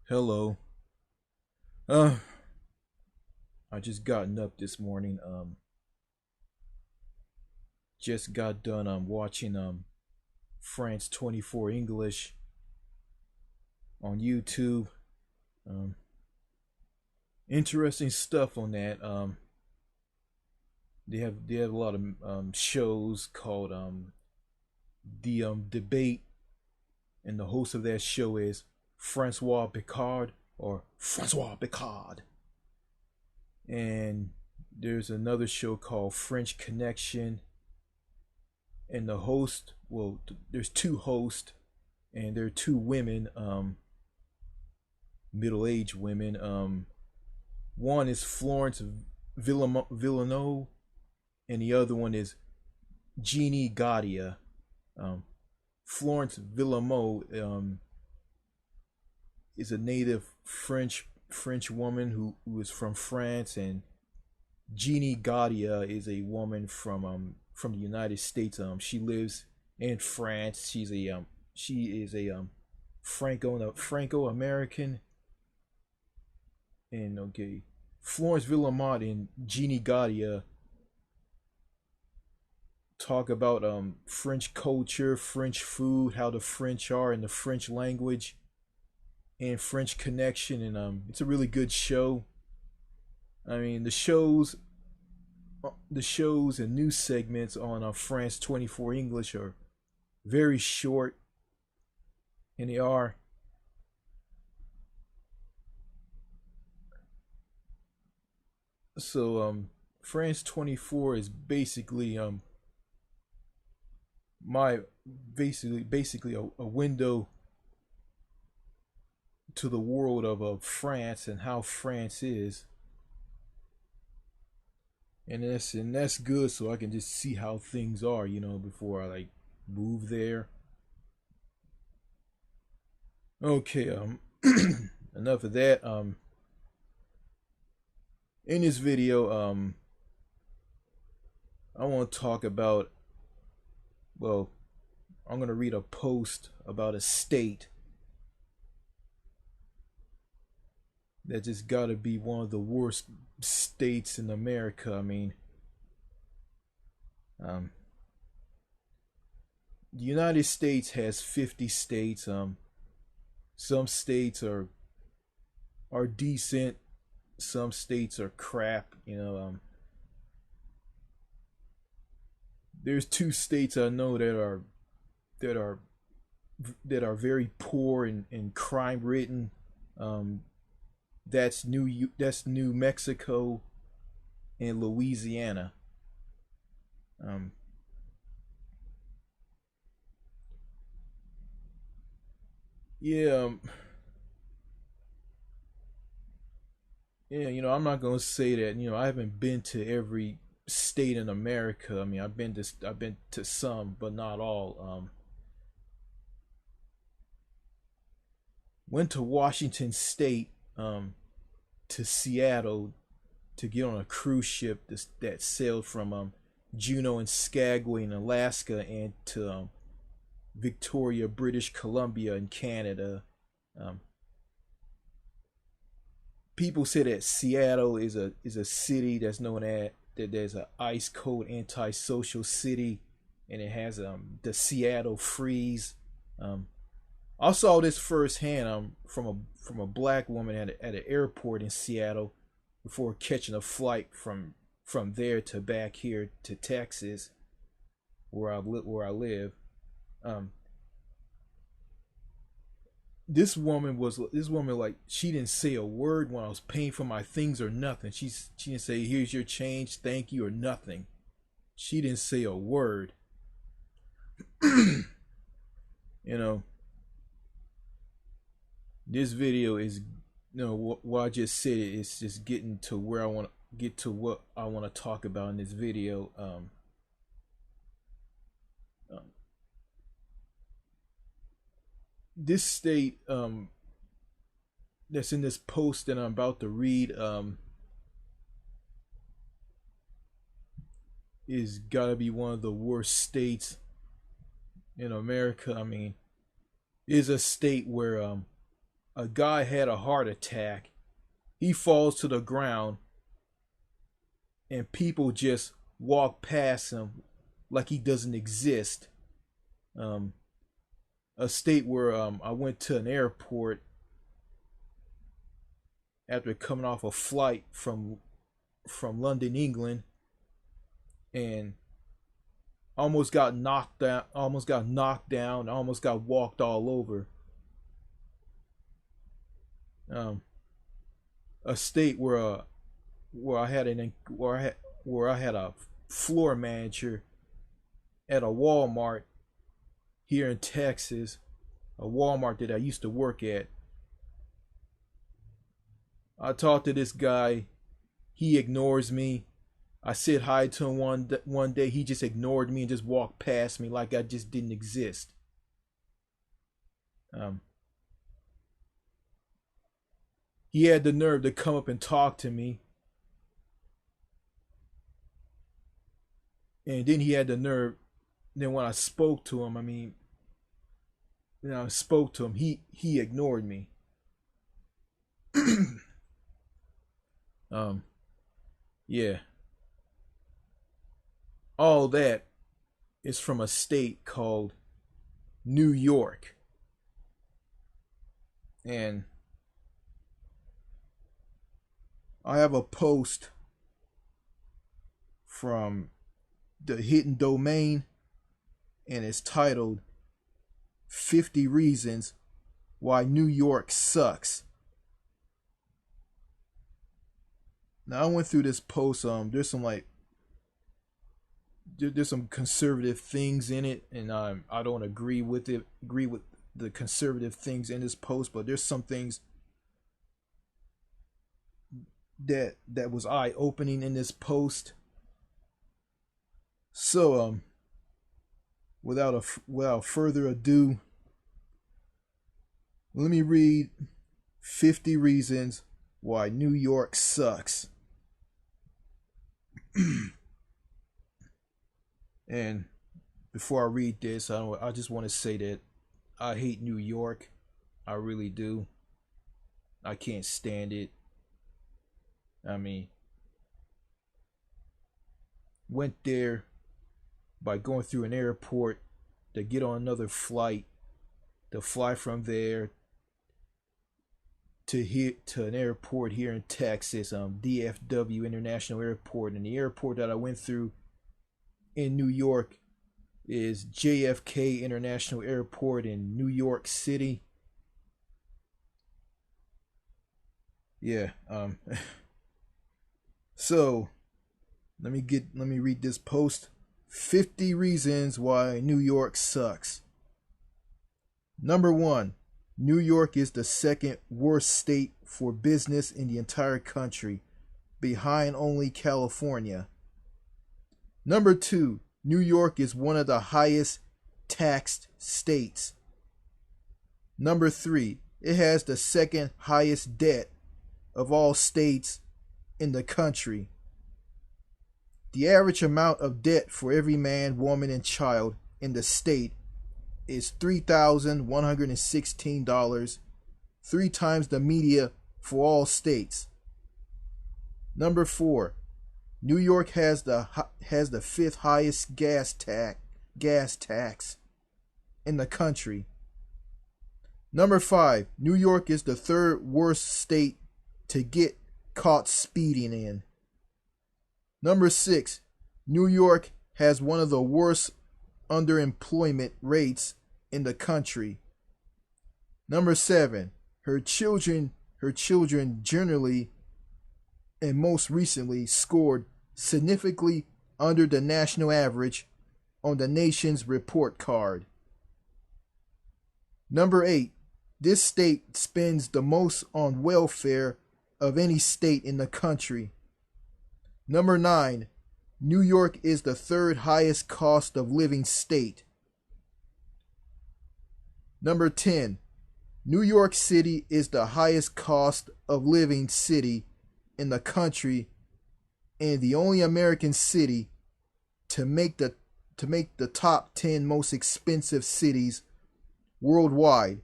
Hello. I just gotten up this morning. Just got done watching France 24 English on YouTube. Um Interesting stuff on that. They have a lot of shows called the debate, and the host of that show is Francois Picard or Francois Picard. And there's another show called French Connection, and the host, well, there's two hosts, and they're two women, middle-aged women. One is Florence Villanelle, and the other one is Jeannie Gadia. um, Florence Villanelle is a native French woman who is from France, and Jeannie Gadia is a woman from the United States. She lives in France. She is a Franco American. And okay, Florence Villamont and Jeannie Gadia talk about French culture, French food, how the French are, in the French language, and French Connection. And it's a really good show. I mean, the shows and news segments on France 24 English are very short, and they are. So France 24 is basically my basically a window to the world of France and how France is. And that's good, so I can just see how things are, before I like move there. Okay, enough of that. In this video, I want to talk about, well, I'm going to read a post about a state that just got to be one of the worst states in America. I mean, um, the United States has 50 states. Some states are decent. Some states are crap. There's two states I know that are that are very poor and crime ridden. Um, that's New Mexico and Louisiana. Um, yeah, yeah. I'm not gonna say that. I haven't been to every state in America. I mean, I've been to some, but not all. Went to Washington State, to Seattle, to get on a cruise ship that sailed from Juneau and Skagway in Alaska, and to Victoria, British Columbia in Canada. Um, People say that Seattle is a city that's known as that there's a ice cold antisocial city, and it has the Seattle freeze. Um, I saw this firsthand from a black woman at an airport in Seattle before catching a flight from there to back here to Texas, where I live. Um, this woman, like, she didn't say a word when I was paying for my things or nothing. She didn't say, "Here's your change, thank you," or nothing. She didn't say a word. you know, this video is, what I just said. It's just getting to where I want to get to, what I want to talk about in this video. Um this state, that's in this post that I'm about to read, is gotta be one of the worst states in America. I mean, is a state where a guy had a heart attack. He falls to the ground, and people just walk past him like he doesn't exist. Um, a state where I went to an airport after coming off a flight from London, England, and almost got knocked down, almost got walked all over. Um, a state where I had an where I had a floor manager at a Walmart here in Texas, a Walmart that I used to work at. I talked to this guy. He ignores me. I said hi to him one day. He just ignored me and just walked past me like I just didn't exist. Um, he had the nerve to come up and talk to me, and then he had the nerve. Then when I spoke to him, he ignored me. um, yeah. All that is from a state called New York. And I have a post from the hidden domain, and it's titled 50 Reasons Why New York Sucks. Now I went through this post. There's some conservative things in it, and I don't agree with the conservative things in this post, but there's some things that was eye opening in this post. So without further ado, let me read 50 reasons why New York sucks. And before I read this, I just want to say that I hate New York. I really do. I can't stand it. Went there by going through an airport to get on another flight to fly from there to an airport here in Texas, DFW International Airport. And the airport that I went through in New York is JFK International Airport in New York City. Yeah. So let me read this post. 50 reasons why New York sucks. Number 1, New York is the second worst state for business in the entire country, behind only California. Number 2, New York is one of the highest taxed states. Number 3, it has the second highest debt of all states in the country. The average amount of debt for every man, woman, and child in the state is $3,116, 3 times the median for all states. Number 4, New York has the 5th highest gas tax in the country. Number 5, New York is the 3rd worst state to get caught speeding in. Number 6, New York has one of the worst underemployment rates in the country. Number 7, her children generally and most recently scored significantly under the national average on the nation's report card. Number 8, this state spends the most on welfare of any state in the country. Number 9, New York is the 3rd highest cost of living state. Number 10, New York City is the highest cost of living city in the country and the only American city to make the top 10 most expensive cities worldwide.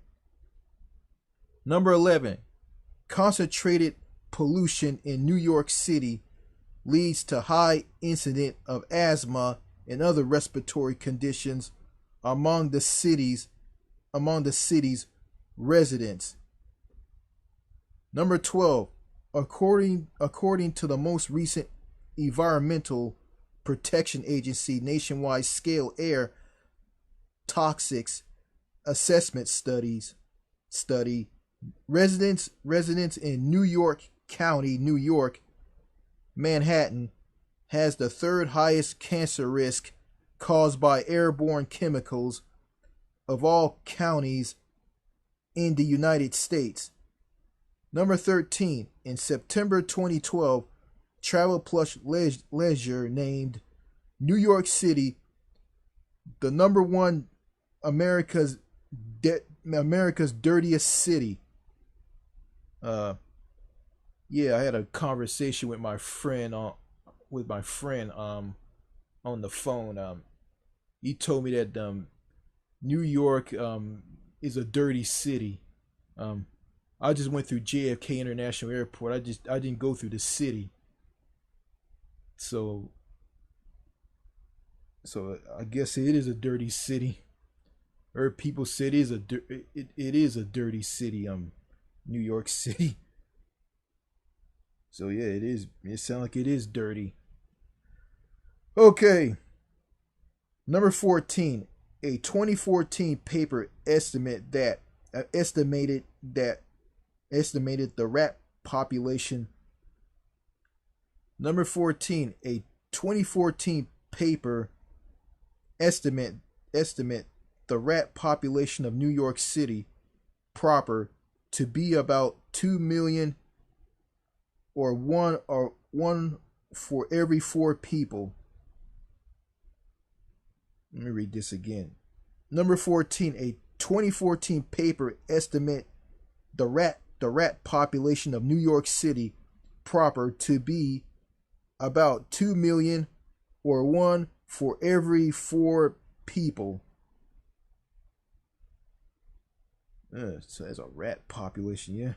Number 11, concentrated pollution in New York City leads to high incidence of asthma and other respiratory conditions among the city's residents. Number 12, according to the most recent Environmental Protection Agency nationwide scale air toxics assessment study, residents in New York County, New York, Manhattan, has the third highest cancer risk caused by airborne chemicals of all counties in the United States. Number 13, in September 2012, Travel Plus Leisure named New York City the number one America's dirtiest city. Yeah, I had a conversation with my friend on the phone. He told me that New York is a dirty city. I just went through JFK International Airport. I didn't go through the city. So I guess it is a dirty city. Or people say it is a dirty city. New York City. So yeah, it is. It sounds like it is dirty. Okay. Number 14, a 2014 paper estimated the rat population. Number 14, a 2014 paper estimate the rat population of New York City proper to be about 2 million, or one for every 4 people. Let me read this again. Number 14, a 2014 paper estimate the rat population of New York City proper to be about 2 million, or 1 for every 4 people. So that's a rat population, yeah.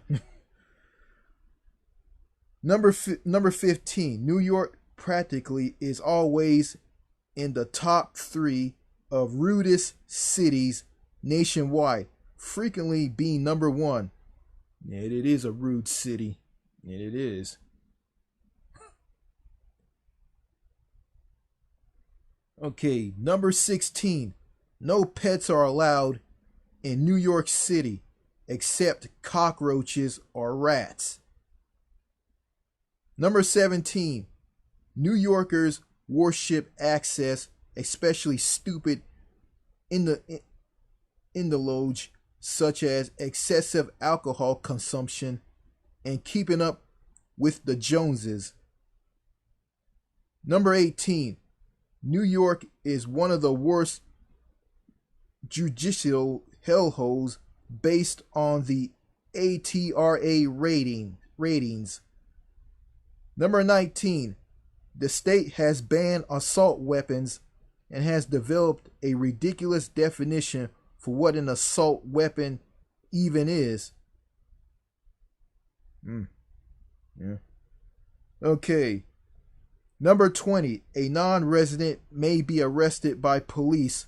Number 15, New York practically is always in the top 3 of rudest cities nationwide, frequently being number 1. Yeah, it is a rude city. Yeah, it is. Okay, number 16, no pets are allowed in New York City except cockroaches or rats. Number 17, New Yorkers worship access, especially stupid in the loge, such as excessive alcohol consumption and keeping up with the Joneses. Number 18, New York is one of the worst judicial hellholes based on the ATRA ratings. Number 19, the state has banned assault weapons and has developed a ridiculous definition for what an assault weapon even is. Yeah. Okay. Number 20, a non-resident may be arrested by police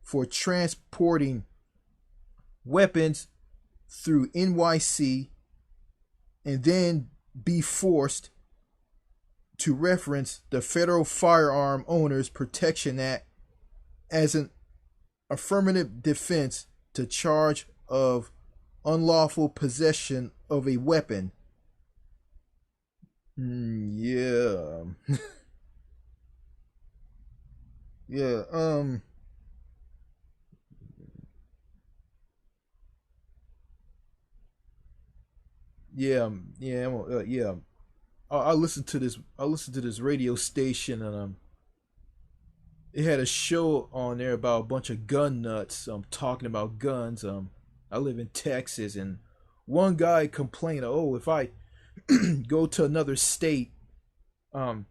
for transporting weapons through NYC and then be forced to reference the Federal Firearm Owners Protection Act as an affirmative defense to charge of unlawful possession of a weapon. Yeah. Yeah, yeah. I listened to this. I listened to this radio station, and it had a show on there about a bunch of gun nuts. Talking about guns. I live in Texas, and one guy complained, "Oh, if I go to another state, um,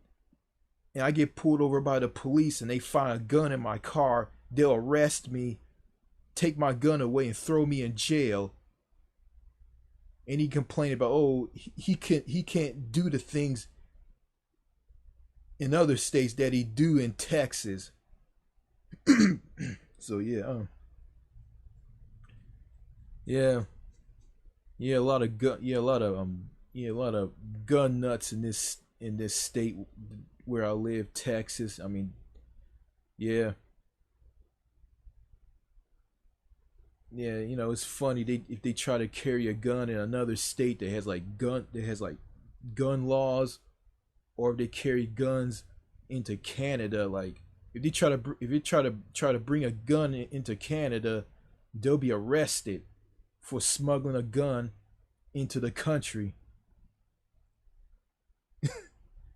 and I get pulled over by the police, and they find a gun in my car, they'll arrest me, take my gun away, and throw me in jail." and he complained about, oh, he can't do the things in other states that he do in Texas. So yeah, yeah, yeah, a lot of gun, yeah, a lot of gun nuts in this state where I live, Texas. I mean, yeah, yeah, you know, it's funny they if they try to carry a gun in another state that has like gun laws, or if they carry guns into Canada, like if they try to bring a gun into Canada, they'll be arrested for smuggling a gun into the country.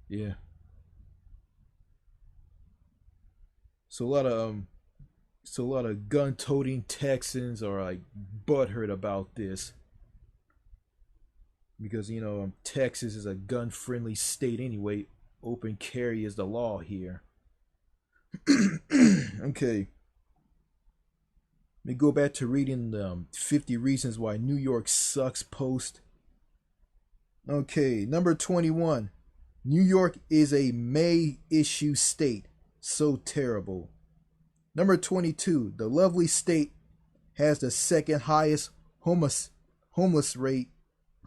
Yeah. So a lot of gun toting Texans are like butthurt about this because you know Texas is a gun friendly state anyway. Open carry is the law here. Okay, let me go back to reading the 50 reasons why New York sucks post. Okay, number 21. New York is a May issue state. So terrible. Number 22. The lovely state has the second highest homeless rate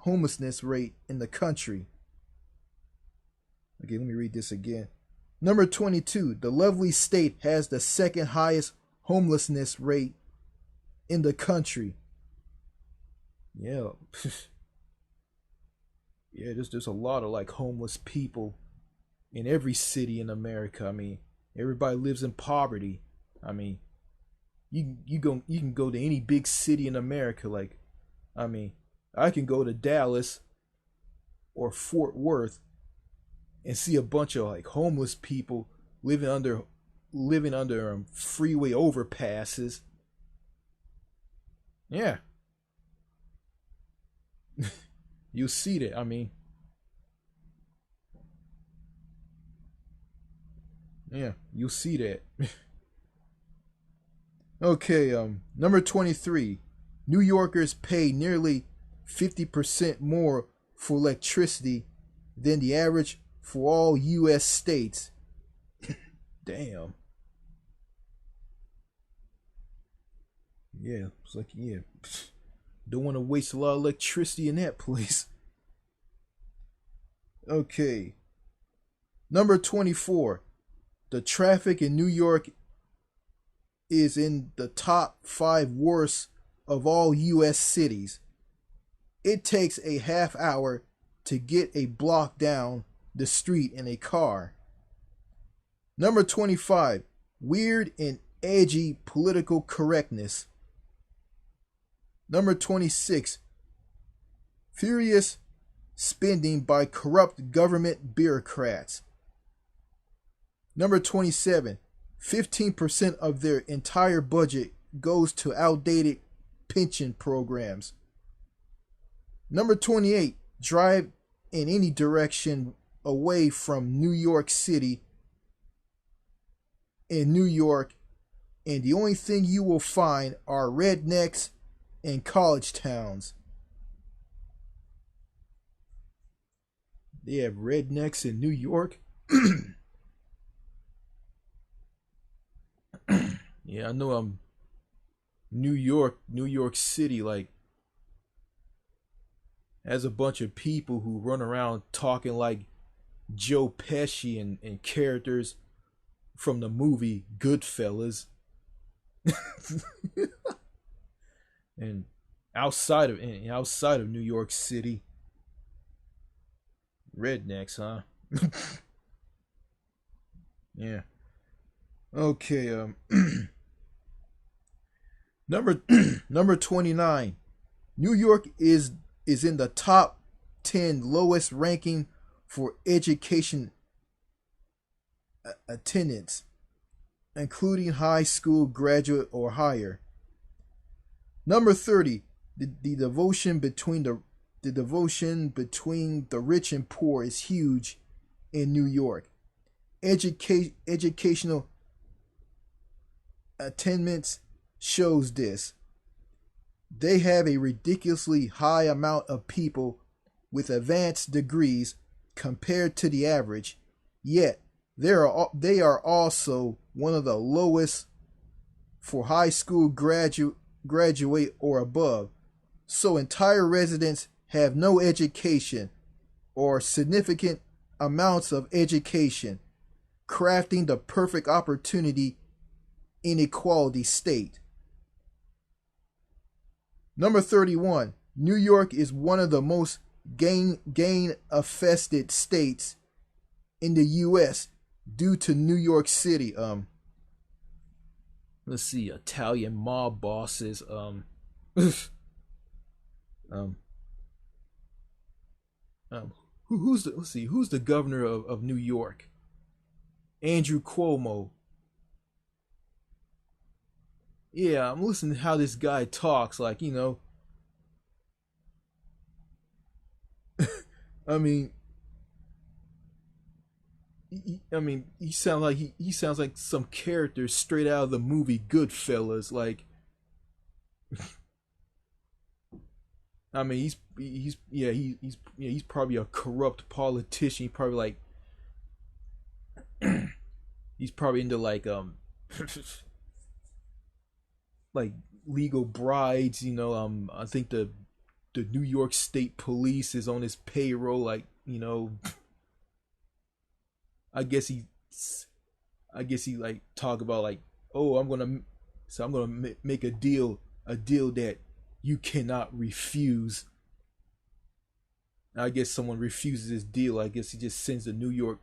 homelessness rate in the country. Okay, let me read this again. Number 22. The lovely state has the second highest homelessness rate in the country. Yeah. Yeah, there's a lot of like homeless people in every city in America. I mean, everybody lives in poverty. I mean, you can go to any big city in America. Like, I mean, I can go to Dallas or Fort Worth and see a bunch of like homeless people living under freeway overpasses. Yeah, you see that. I mean, yeah, you see that. Okay, number 23. New Yorkers pay nearly 50% more for electricity than the average for all US states. Damn. Yeah, it's like yeah. Don't want to waste a lot of electricity in that place. Okay. Number 24. The traffic in New York is in the top 5 worst of all US cities. It takes a half hour to get a block down the street in a car. Number 25. Weird and edgy political correctness. Number 26. Furious spending by corrupt government bureaucrats. Number 27. 15% of their entire budget goes to outdated pension programs. Number 28. Drive in any direction away from New York City in New York, and the only thing you will find are rednecks and college towns. They have rednecks in New York. Yeah, I know. New York City, like has a bunch of people who run around talking like Joe Pesci and characters from the movie Goodfellas. And outside of New York City, rednecks, huh? Yeah. Okay. Number number 29. New York is in the top 10 lowest ranking for education attendance, including high school graduate or higher. Number 30. The devotion between the rich and poor is huge in New York. Educational attendance shows this. They have a ridiculously high amount of people with advanced degrees compared to the average, yet they are also one of the lowest for high school graduate or above. So entire residents have no education or significant amounts of education, crafting the perfect opportunity inequality state. Number 31. New York is one of the most gang affested states in the US due to New York City. Let's see, Italian mob bosses. Um, who's the, let's see, who's the governor of New York? Andrew Cuomo. Yeah, I'm listening to how this guy talks. Like, I mean, he sounds like he sounds like some character straight out of the movie Goodfellas. Like, I mean, he's probably a corrupt politician. He probably he's probably into like legal brides. I think the New York State Police is on his payroll. Like, I guess he like talk about like, oh, I'm gonna make a deal that you cannot refuse. I guess someone refuses his deal. I guess he just sends the New York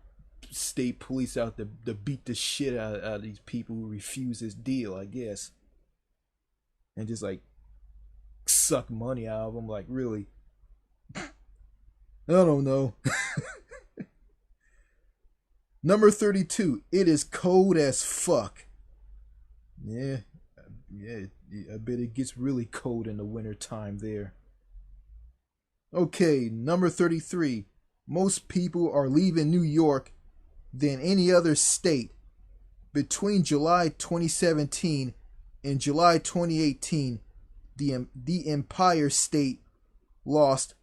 State Police out to beat the shit out of these people who refuse his deal. I guess, and just like suck money out of them. Like, really, I don't know. Number 32. It is cold as fuck. Yeah, yeah. I bet it gets really cold in the winter time there. Okay, number 33. Most people are leaving New York than any other state. Between July 2017 and July 2018, the Empire State lost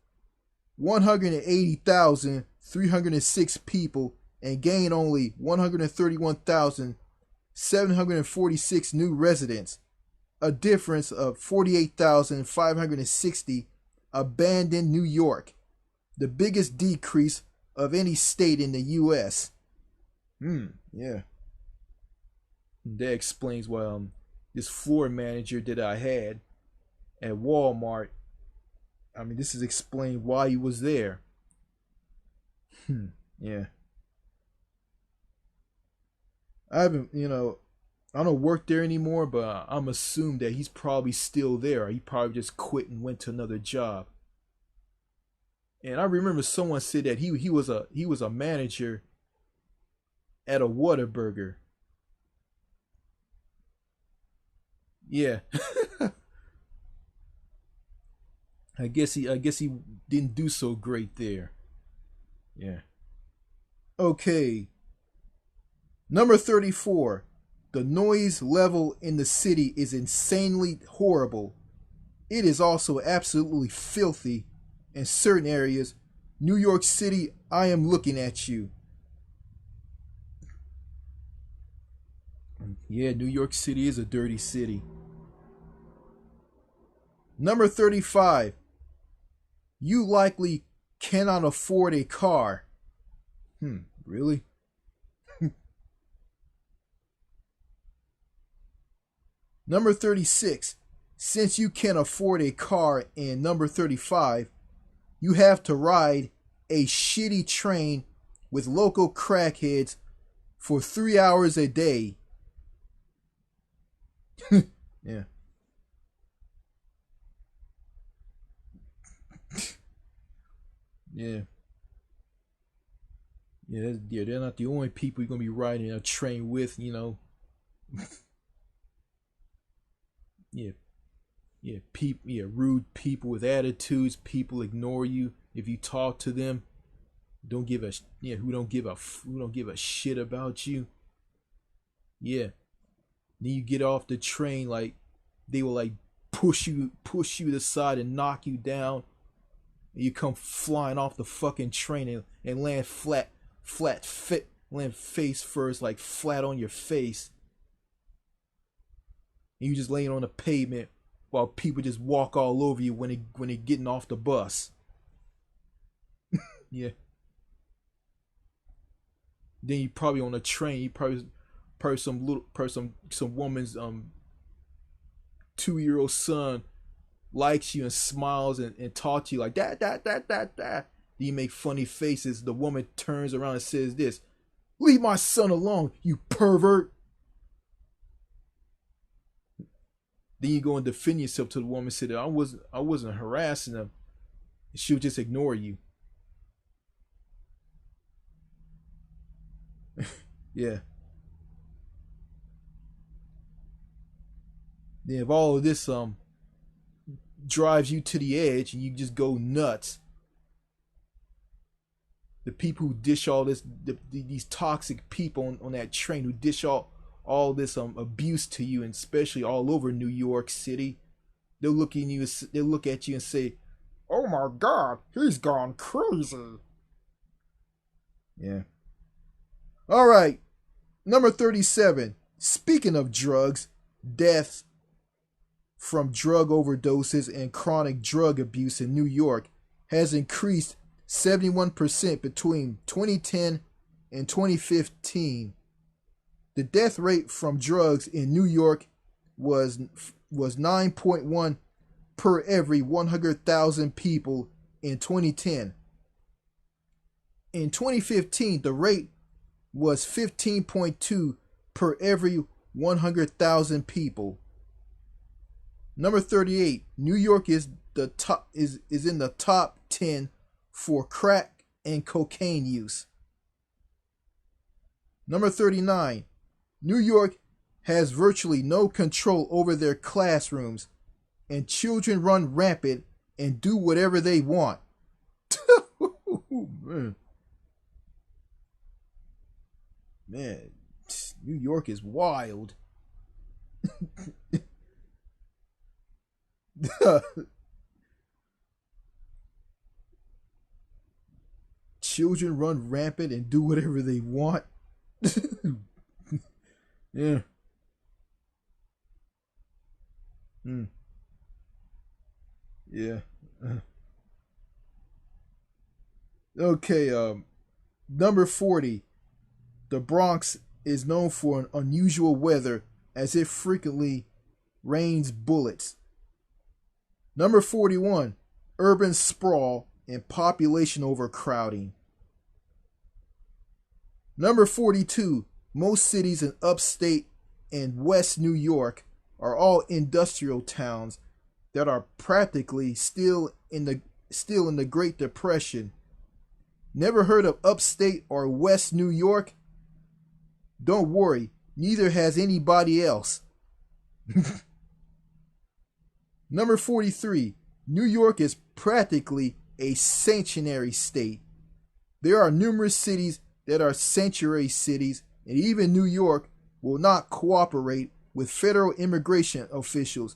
180,306 people and gained only 131,746 new residents, a difference of 48,560 abandoned New York, the biggest decrease of any state in the US. Yeah. That explains why this floor manager that I had at Walmart, this is explained why he was there. Yeah. I haven't, I don't work there anymore, but I'm assuming that he's probably still there. He probably just quit and went to another job. And I remember someone said that he was a manager at a Whataburger. Yeah. I guess he didn't do so great there. Yeah. Okay. Number 34. The noise level in the city is insanely horrible. It is also absolutely filthy in certain areas. New York City, I am looking at you. Yeah, New York City is a dirty city. Number 35. You likely cannot afford a car. Really? Number 36. Since you can't afford a car in number 35, you have to ride a shitty train with local crackheads for 3 hours a day. Yeah. Yeah. Yeah, they're not the only people you're gonna be riding a train with, Yeah, rude people with attitudes. People ignore you if you talk to them. Don't give a who don't give a shit about you. Yeah. Then you get off the train, like they will like push you to the side and knock you down. And you come flying off the fucking train and land land face first, like flat on your face. And you just laying on the pavement while people just walk all over you when they getting off the bus. Yeah. Then you probably on a train. You probably some woman's 2-year-old son likes you and smiles and talks to you like that. Then you make funny faces. The woman turns around and says this: "Leave my son alone, you pervert." Then you go and defend yourself to the woman, say that I wasn't harassing them. She'll just ignore you. Yeah. Then if all of this drives you to the edge and you just go nuts, the people who dish all this, these toxic people on that train who dish all this abuse to you, and especially all over New York City, they'll look at you and say, "Oh my God, he's gone crazy." Yeah. All right. Number 37. Speaking of drugs, deaths from drug overdoses and chronic drug abuse in New York has increased 71% between 2010 and 2015. The death rate from drugs in New York was 9.1 per every 100,000 people in 2010. In 2015, the rate was 15.2 per every 100,000 people. Number 38, New York is in the top 10 for crack and cocaine use. Number 39, New York has virtually no control over their classrooms, and children run rampant and do whatever they want. Man, New York is wild. Children run rampant and do whatever they want. Yeah. Yeah. Okay, number 40. The Bronx is known for an unusual weather as it frequently rains bullets. Number 41. Urban sprawl and population overcrowding. Number 42. Most cities in upstate and West New York are all industrial towns that are practically still in the Great Depression. Never heard of upstate or West New York? Don't worry, neither has anybody else. Number 43. New York is practically a sanctuary state. There are numerous cities that are sanctuary cities, and even New York will not cooperate with federal immigration officials.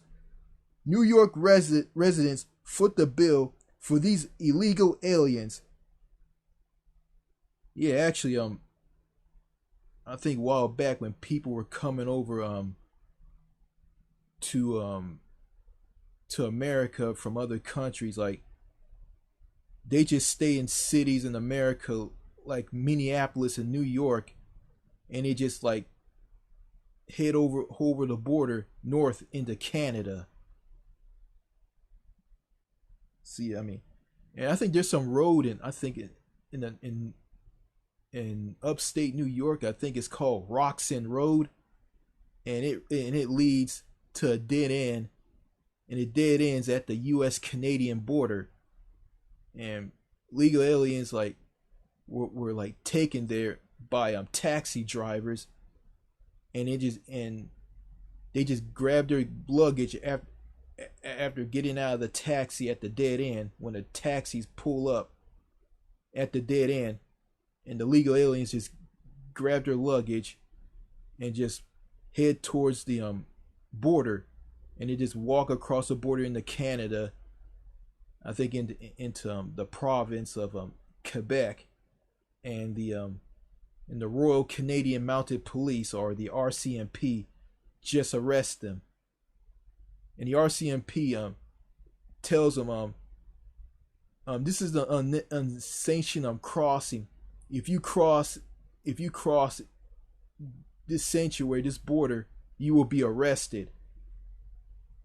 New York residents foot the bill for these illegal aliens. Yeah, actually, I think a while back when people were coming over to America from other countries, like they just stay in cities in America like Minneapolis and New York, and they just like head over the border north into Canada. See, I mean, and I think there's some road in upstate New York. I think it's called Roxon Road, and it leads to a dead end, and it dead ends at the U.S. Canadian border, and legal aliens like were like taken there by taxi drivers, and they just grab their luggage after getting out of the taxi at the dead end. When the taxis pull up at the dead end, and the legal aliens just grab their luggage and just head towards the border, and they just walk across the border into Canada. I think into the province of Quebec, and the Royal Canadian Mounted Police, or the RCMP, just arrest them. And the RCMP tells them this is the unsanctioned crossing. If you cross this sanctuary, this border, you will be arrested.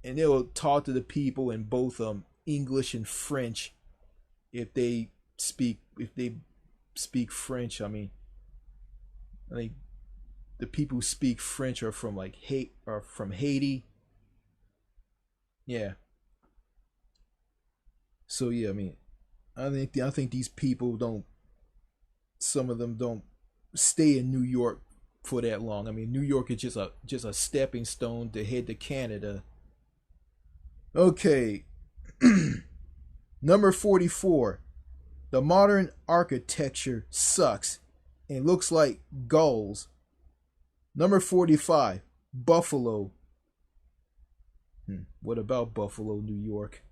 And they'll talk to the people in both English and French, if they speak French. I think the people who speak French are from Haiti. Yeah. So yeah, I think these people don't. Some of them don't stay in New York for that long. New York is just a stepping stone to head to Canada. Okay. Number 44. The modern architecture sucks and looks like gulls. Number 45. Buffalo. What about Buffalo, New York?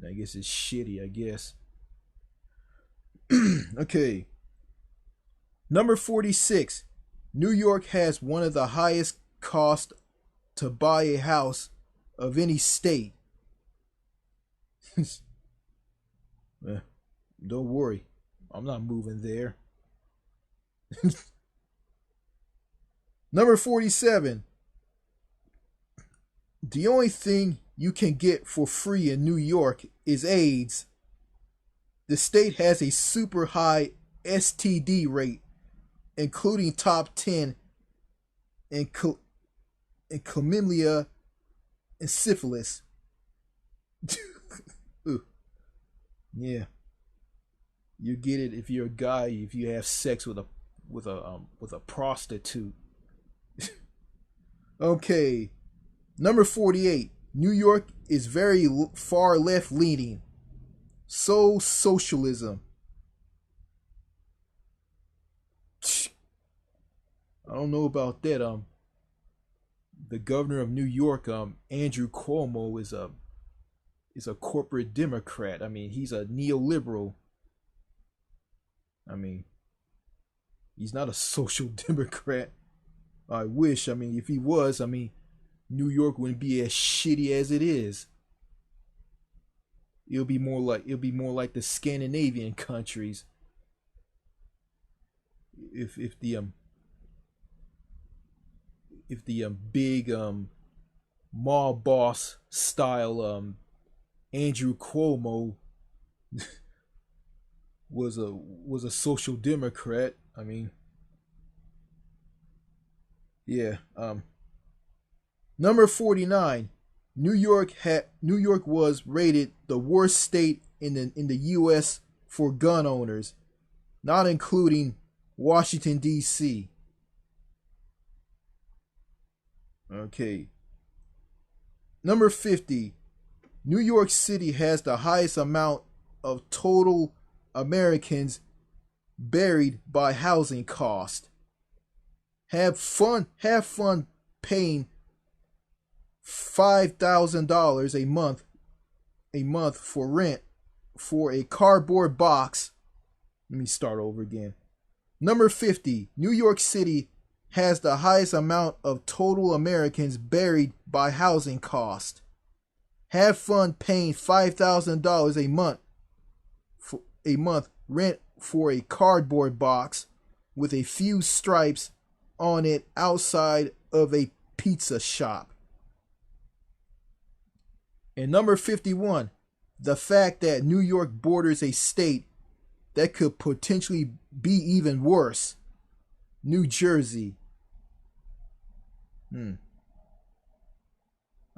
I guess it's shitty, I guess. Okay. Number 46. New York has one of the highest cost to buy a house of any state. Don't worry, I'm not moving there. Number 47. The only thing you can get for free in New York is AIDS. The state has a super high STD rate, including top 10 in chlamydia and syphilis. Yeah, you get it if you're a guy, if you have sex with a prostitute. Okay. Number 48. New York is very far left leaning. So socialism. I don't know about that. The governor of New York, Andrew Cuomo, is a corporate Democrat. He's a neoliberal. He's not a social Democrat. I wish. If he was, New York wouldn't be as shitty as it is. It'll be more like the Scandinavian countries. If the big mob boss style Andrew Cuomo was a social democrat. Yeah. Number 49. New York was rated the worst state in the U.S. for gun owners, not including Washington D.C. Okay. Number 50. New York City has the highest amount of total Americans buried by housing cost. Have fun paying $5,000 a month for rent for a cardboard box. Let me start over again. Number 50. New York City has the highest amount of total Americans buried by housing cost. Have fun paying $5,000 a month rent for a cardboard box with a few stripes on it outside of a pizza shop. And number 51, the fact that New York borders a state that could potentially be even worse, New Jersey. I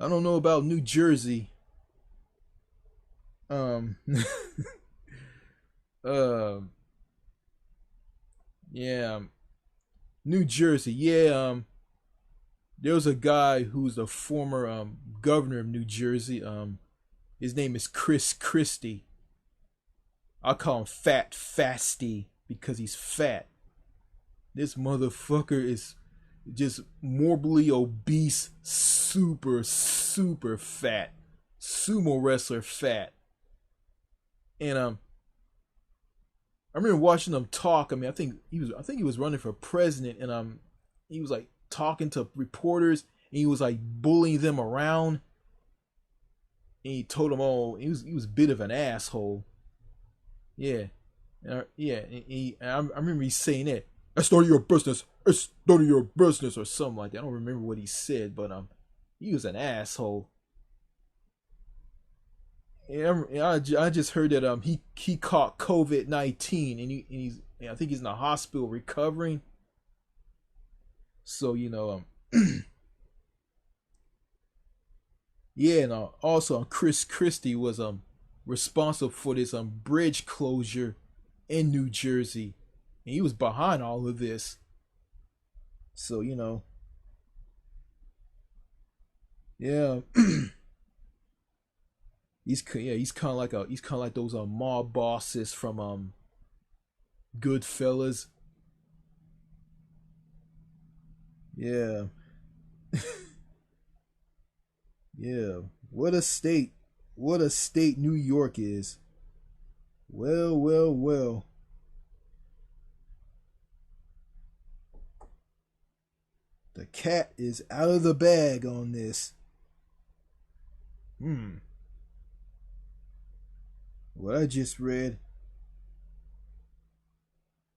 don't know about New Jersey. Yeah, New Jersey. Yeah, there was a guy who's a former governor of New Jersey. His name is Chris Christie. I call him Fat Fasty because he's fat. This motherfucker is just morbidly obese, super fat, sumo wrestler fat. And I remember watching him talk. I mean, I think he was running for president, and he was like talking to reporters, and he was like bullying them around, and he told them, "Oh, he was a bit of an asshole." Yeah, yeah. I remember he saying that. It's none of your business. It's none of your business, or something like that. I don't remember what he said, but he was an asshole. Yeah, I just heard that he caught COVID-19, and I think he's in the hospital recovering. So yeah, and also Chris Christie was responsible for this bridge closure in New Jersey, and he was behind all of this. So yeah, he's kind of like those mob bosses from Goodfellas. Yeah, yeah. What a state New York is. Well. The cat is out of the bag on this. Hmm. What I just read,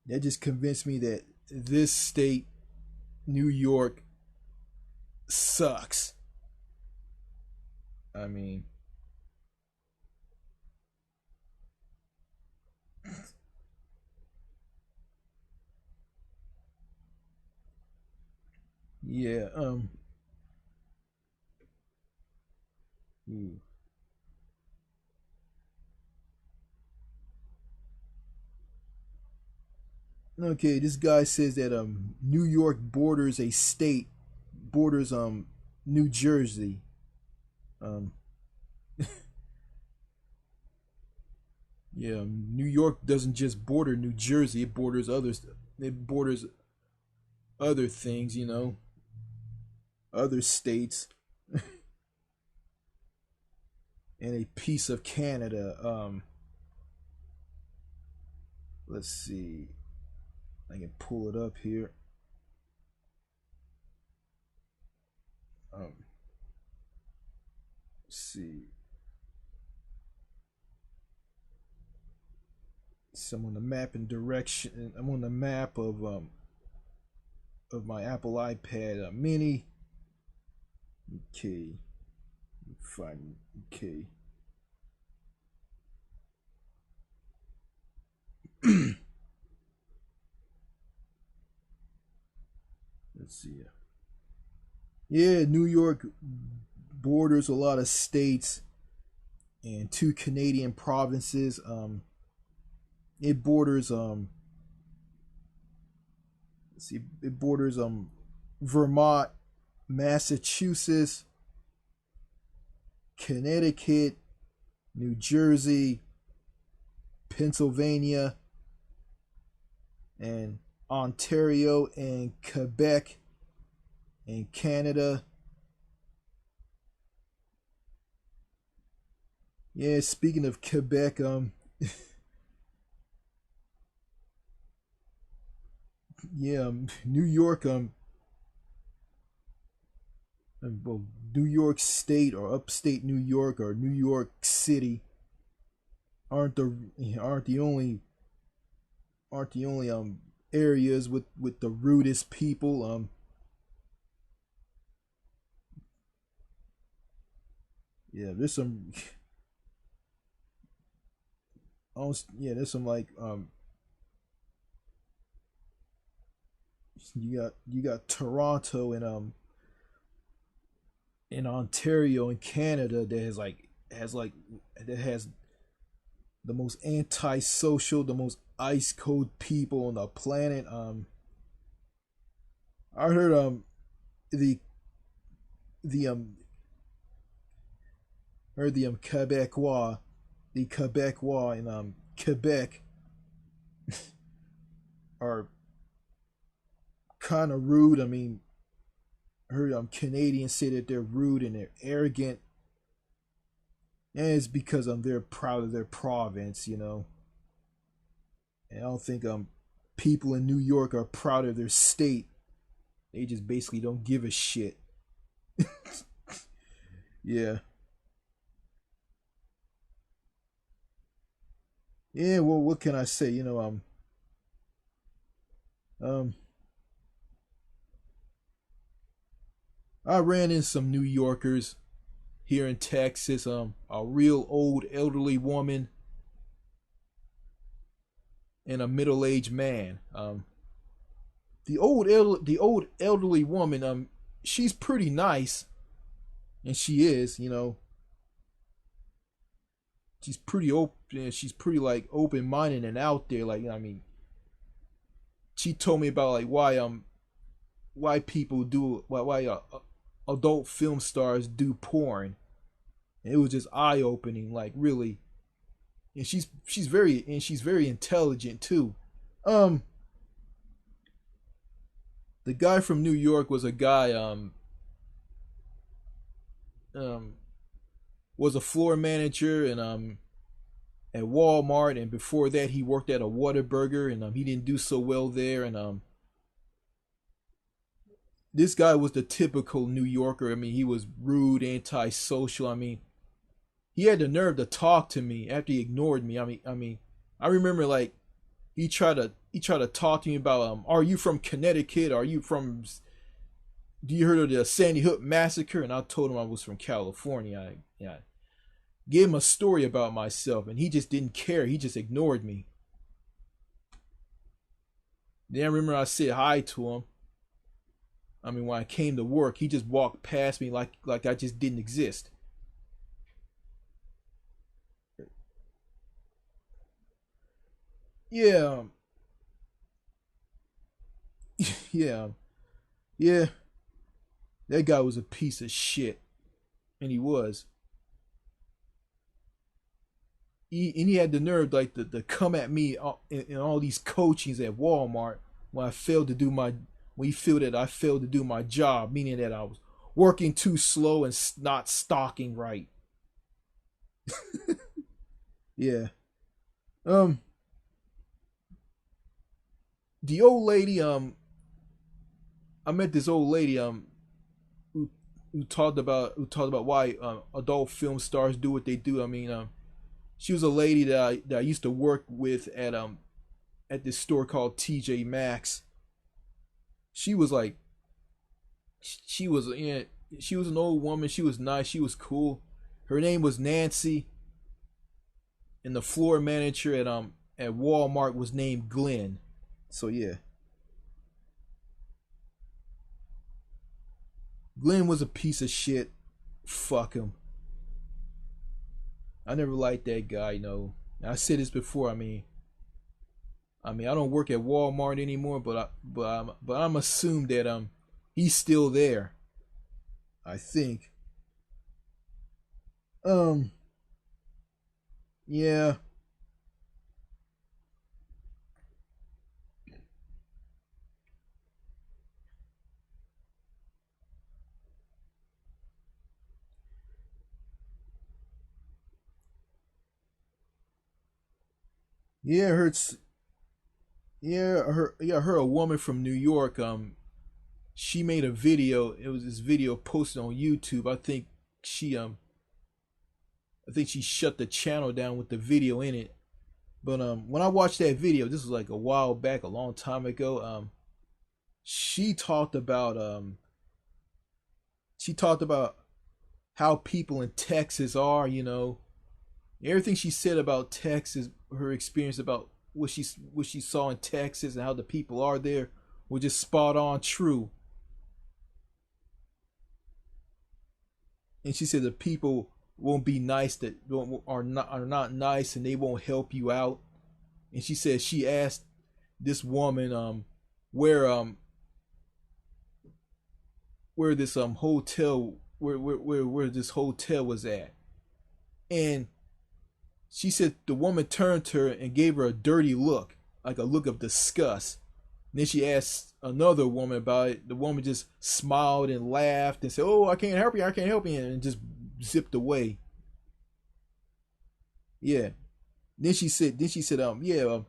that just convinced me that this state, New York, sucks. I mean, yeah. Hmm. Okay, this guy says that New York borders a state, borders New Jersey. Um, yeah, New York doesn't just border New Jersey; it borders others. It borders other things, other states, and a piece of Canada. Let's see. I can pull it up here. Um, let's see. So I'm on the map and direction. I'm on the map of my Apple iPad Mini. Okay, fine. Okay. Let's see. Yeah, New York borders a lot of states and two Canadian provinces. It borders let's see, it borders Vermont, Massachusetts, Connecticut, New Jersey, Pennsylvania, and Ontario and Quebec and Canada. Yeah, speaking of Quebec, yeah, New York, well, New York State or upstate New York or New York City aren't the aren't the only aren't the only areas with the rudest people. Yeah, there's some yeah, there's some like you got Toronto and in Ontario in Canada that has like that has the most antisocial, the most ice cold people on the planet. I heard the the heard the Quebecois in Quebec are kind of rude. I mean, heard Canadians say that they're rude and they're arrogant, and it's because they're proud of their province, you know. And I don't think people in New York are proud of their state. They just basically don't give a shit. Yeah. Yeah, well, what can I say? Um, I ran in some New Yorkers here in Texas. A real old elderly woman and a middle-aged man. The old elderly woman. She's pretty nice, and she is. She's pretty open. She's pretty like open-minded and out there. Like, I mean, she told me about like why people do why adult film stars do porn. And it was just eye-opening, like really. And she's very intelligent too. Um, the guy from New York was a guy um was a floor manager and at Walmart, and before that he worked at a Whataburger, and he didn't do so well there, and this guy was the typical New Yorker. I mean, he was rude, antisocial. I mean, he had the nerve to talk to me after he ignored me. I remember like he tried to talk to me about are you from Connecticut? Are you from do you heard of the Sandy Hook massacre? And I told him I was from California. I gave him a story about myself, and he just didn't care. He just ignored me. Then I remember I said hi to him. I mean, when I came to work, he just walked past me like I just didn't exist. Yeah, yeah, yeah. That guy was a piece of shit, and he was. And he had the nerve like to come at me in all these coachings at Walmart when I failed to do my when he feel that I failed to do my job, meaning that I was working too slow and not stocking right. Yeah. Um, the old lady. I met this old lady. Who who talked about why adult film stars do what they do. I mean, she was a lady that I used to work with at this store called TJ Maxx. She was like she was yeah, she was an old woman. She was nice. She was cool. Her name was Nancy, and the floor manager at Walmart was named Glenn. So yeah, Glenn was a piece of shit. Fuck him. I never liked that guy. I said this before. I don't work at Walmart anymore, but I'm assumed that he's still there. I think. Um, yeah, yeah, I heard. I heard a woman from New York. She made a video. It was this video posted on YouTube. I think she shut the channel down with the video in it. But when I watched that video, this was like a while back, a long time ago. She talked about she talked about how people in Texas are. Everything she said about Texas, her experience about what she saw in Texas and how the people are there, were just spot on true. And she said the people won't be nice, that don't, are not nice, and they won't help you out. And she said she asked this woman where this hotel where this hotel was at. And she said the woman turned to her and gave her a dirty look, like a look of disgust. Then she asked another woman about it. The woman just smiled and laughed and said, "Oh, I can't help you. I can't help you," and just zipped away. Yeah. Yeah,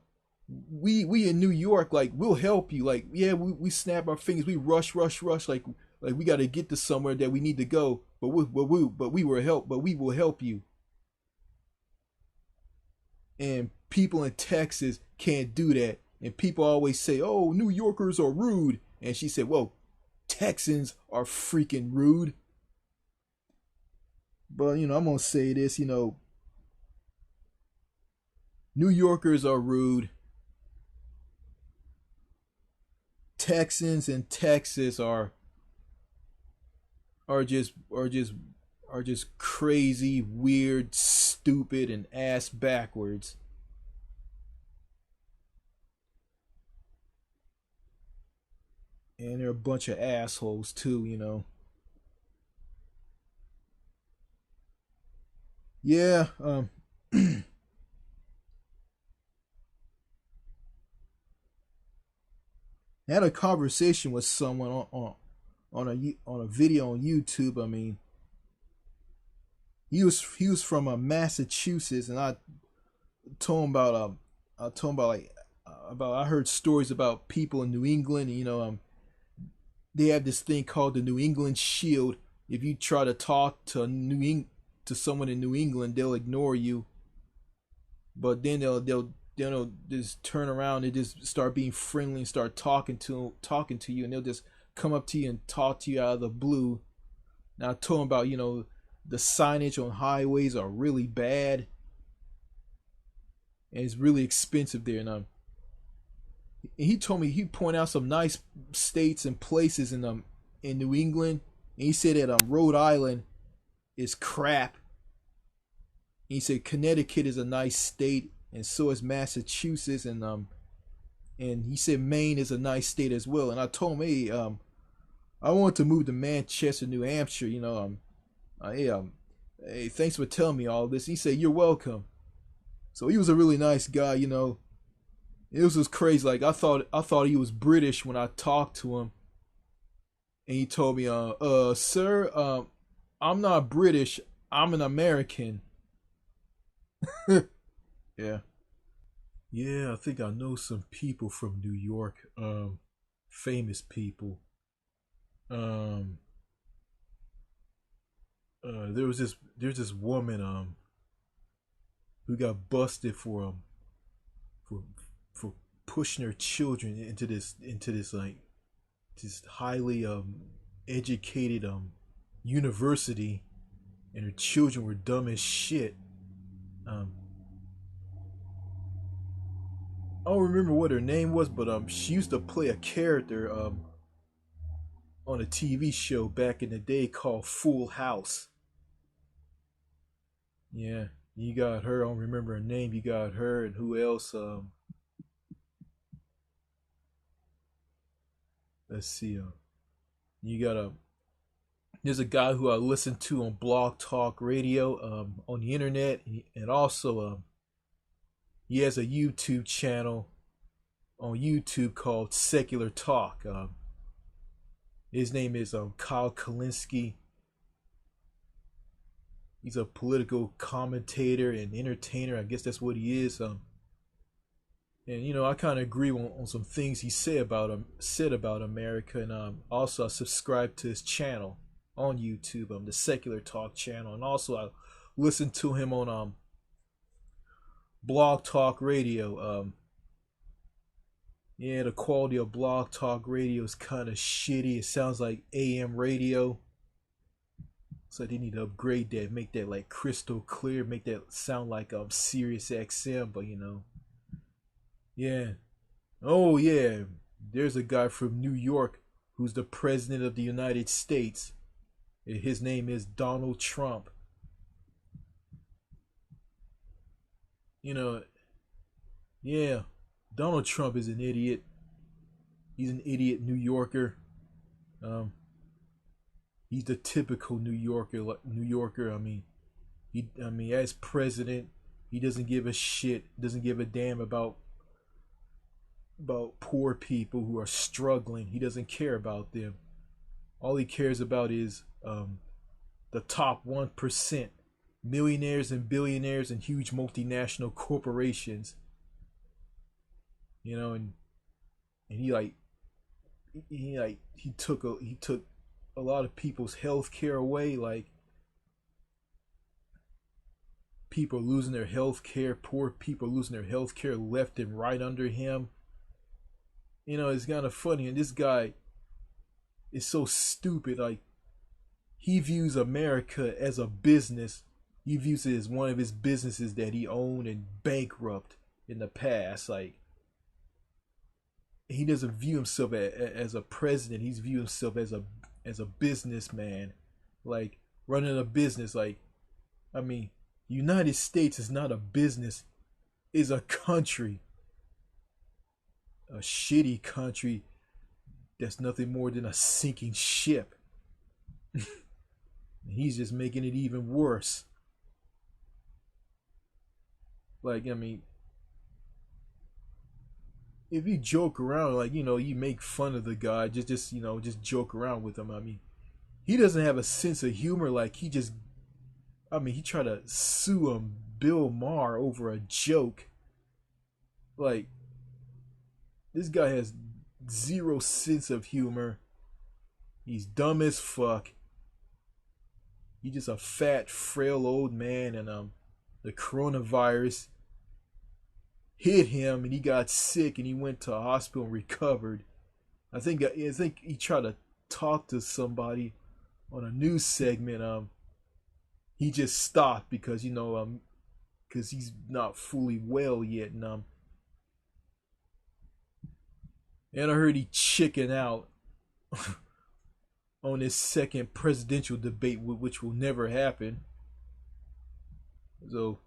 we in New York, like we'll help you. Like, yeah, we snap our fingers, we rush, like we got to get to somewhere that we need to go. But we will help you. And people in Texas can't do that. And people always say, "Oh, New Yorkers are rude." And she said, "Well, Texans are freaking rude." But I'm gonna say this, New Yorkers are rude. Texans in Texas are just crazy, weird, stupid, and ass backwards. And they're a bunch of assholes too. Yeah, I had a conversation with someone on a video on YouTube. I mean, he was from Massachusetts, and told him about I told him about I heard stories about people in New England. They have this thing called the New England Shield. If you try to talk to someone in New England, they'll ignore you. But then they'll just turn around and just start being friendly and start talking to you, and they'll just come up to you and talk to you out of the blue. Now I told him about the signage on highways are really bad, and it's really expensive there. And he told me he pointed out some nice states and places in New England, and he said that Rhode Island is crap. And he said Connecticut is a nice state, and so is Massachusetts, and he said Maine is a nice state as well. And I told him, hey, I want to move to Manchester, New Hampshire. Hey, hey, thanks for telling me all this. He said, you're welcome. So he was a really nice guy. It was just crazy. Like I thought he was British when I talked to him, and he told me, sir, I'm not British. I'm an American. Yeah. Yeah, I think I know some people from New York. Famous people. Um, there's this woman who got busted for for pushing her children into this like this highly educated university, and her children were dumb as shit. Um, I don't remember what her name was, but she used to play a character on a TV show back in the day called Full House. Yeah, you got her. I don't remember her name. You got her, and who else? Let's see. You got a There's a guy who I listen to on Blog Talk Radio on the internet, and also he has a YouTube channel on YouTube called Secular Talk. His name is Kyle Kalinske. He's a political commentator and entertainer. I guess that's what he is. And I kind of agree on some things he said about America, and also I subscribe to his channel on YouTube, the Secular Talk channel, and also I listen to him on Blog Talk Radio. Yeah, the quality of Blog Talk Radio is kind of shitty. It sounds like AM radio. So they need to upgrade that, make that like crystal clear, make that sound like Sirius XM. But yeah. Oh yeah, there's a guy from New York who's the president of the United States. His name is Donald Trump. You know, yeah, Donald Trump is an idiot. He's an idiot New Yorker. Um, he's the typical New Yorker. New Yorker. I mean, as president, he doesn't give a shit. Doesn't give a damn about poor people who are struggling. He doesn't care about them. All he cares about is the top 1%, millionaires and billionaires and huge multinational corporations. And he took a lot of people's health care away. Like, people losing their health care, poor people losing their health care left and right under him. It's kind of funny. And this guy is so stupid. Like, he views America as a business. He views it as one of his businesses that he owned and bankrupt in the past. Like, he doesn't view himself as a president. He's viewed himself as a businessman, like running a business. Like, I mean, United States is not a business; it's a country, a shitty country that's nothing more than a sinking ship. He's just making it even worse. Like, I mean, if you joke around, like, you make fun of the guy, just joke around with him. I mean, he doesn't have a sense of humor. Like, he tried to sue him, Bill Maher, over a joke. Like, this guy has zero sense of humor. He's dumb as fuck. He's just a fat, frail old man, and the coronavirus hit him, and he got sick, and he went to a hospital and recovered. I think he tried to talk to somebody on a news segment. He just stopped because because he's not fully well yet, and I heard he chickened out on his second presidential debate, which will never happen. So,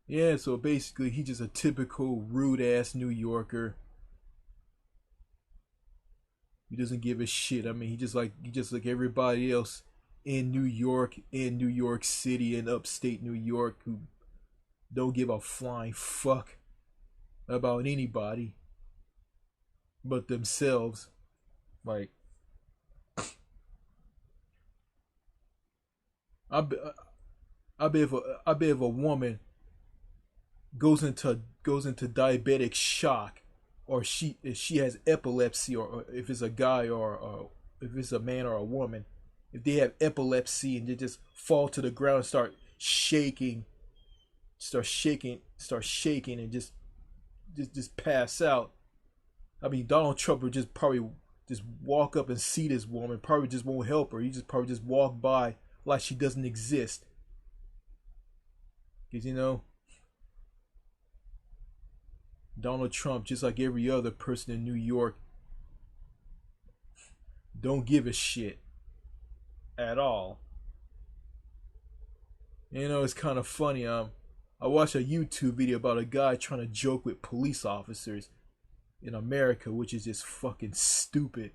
yeah, so basically he's just a typical rude ass New Yorker. He doesn't give a shit. I mean, he just like everybody else in New York, in New York City, in upstate New York, who don't give a flying fuck about anybody but themselves. Like, I bet, I bet if a woman goes into diabetic shock, or if she has epilepsy, or if it's a guy, or if it's a man or a woman, if they have epilepsy and they just fall to the ground and start shaking and just pass out. I mean, Donald Trump would just probably just walk up and see this woman, probably just won't help her. He just probably just walk by like she doesn't exist. Because, Donald Trump, just like every other person in New York, don't give a shit at all. It's kind of funny. I watched a YouTube video about a guy trying to joke with police officers in America, which is just fucking stupid.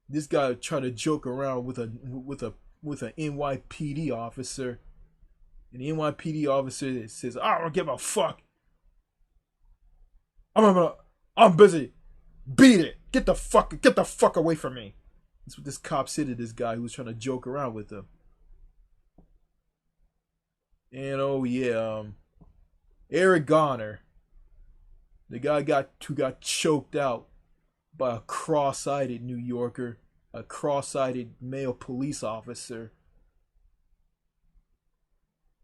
This guy tried to joke around with an NYPD officer, and the NYPD officer says, "I don't give a fuck. I'm busy. Beat it. Get the fuck away from me." That's what this cop said to this guy who was trying to joke around with him. And oh yeah, Eric Garner, the guy who got choked out by a cross-eyed New Yorker, a cross-eyed male police officer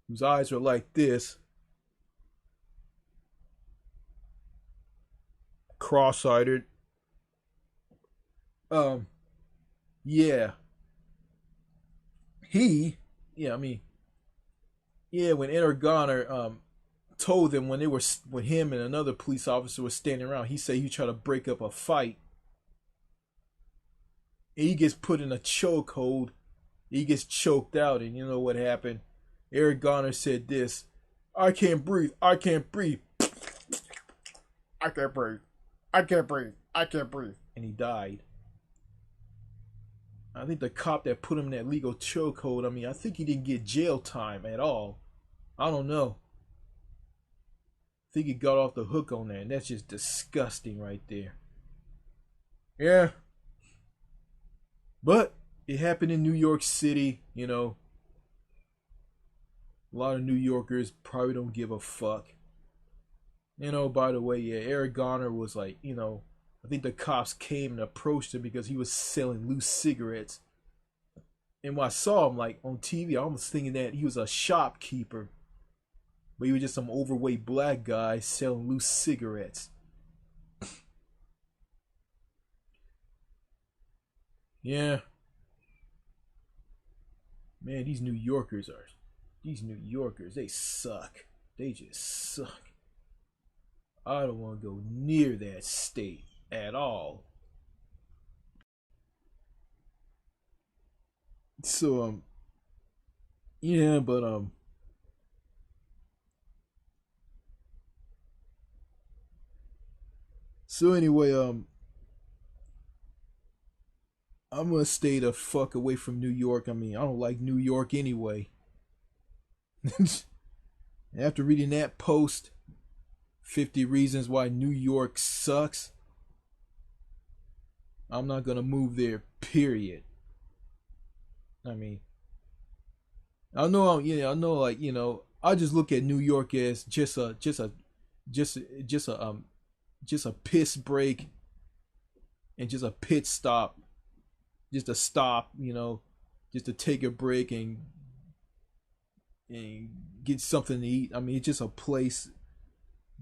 whose eyes were like this, cross-eyed. Yeah, yeah, I mean, yeah, when Eric Garner told them when him and another police officer was standing around, he said he tried to break up a fight. And he gets put in a chokehold. He gets choked out, and you know what happened? Eric Garner said this: "I can't breathe. I can't breathe. I can't breathe. I can't breathe. I can't breathe." And he died. I think the cop that put him in that legal chokehold, I mean, I think he didn't get jail time at all. I don't know. I think he got off the hook on that, and that's just disgusting right there. Yeah. But it happened in New York City, you know. A lot of New Yorkers probably don't give a fuck. You know, by the way, yeah, Eric Garner was like, you know, I think the cops came and approached him because he was selling loose cigarettes. And when I saw him like on TV, I was thinking that he was a shopkeeper, but he was just some overweight black guy selling loose cigarettes. Yeah, man, these New Yorkers, they suck. They just suck. I don't want to go near that state at all. So yeah, but so anyway, I'm gonna stay the fuck away from New York. I mean, I don't like New York anyway. After reading that post, 50 reasons why New York sucks, I'm not gonna move there, period. I mean, I know, I know, like, I just look at New York as just, just a, just a piss break and just a pit stop, just a stop, just to take a break and get something to eat. I mean, it's just a place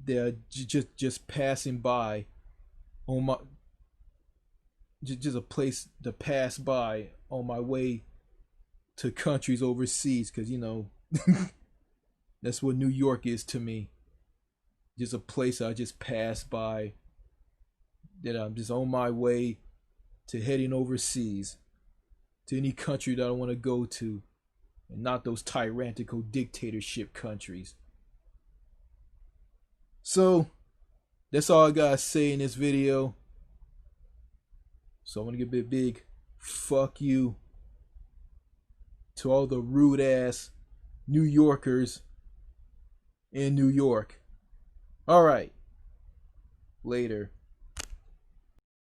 that just passing by on my just a place to pass by on my way to countries overseas, because that's what New York is to me. Just a place I just pass by, that I'm just on my way to heading overseas to any country that I want to go to, and not those tyrannical dictatorship countries. So that's all I gotta say in this video. So I'm gonna give a big fuck you to all the rude ass New Yorkers in New York. Alright. Later.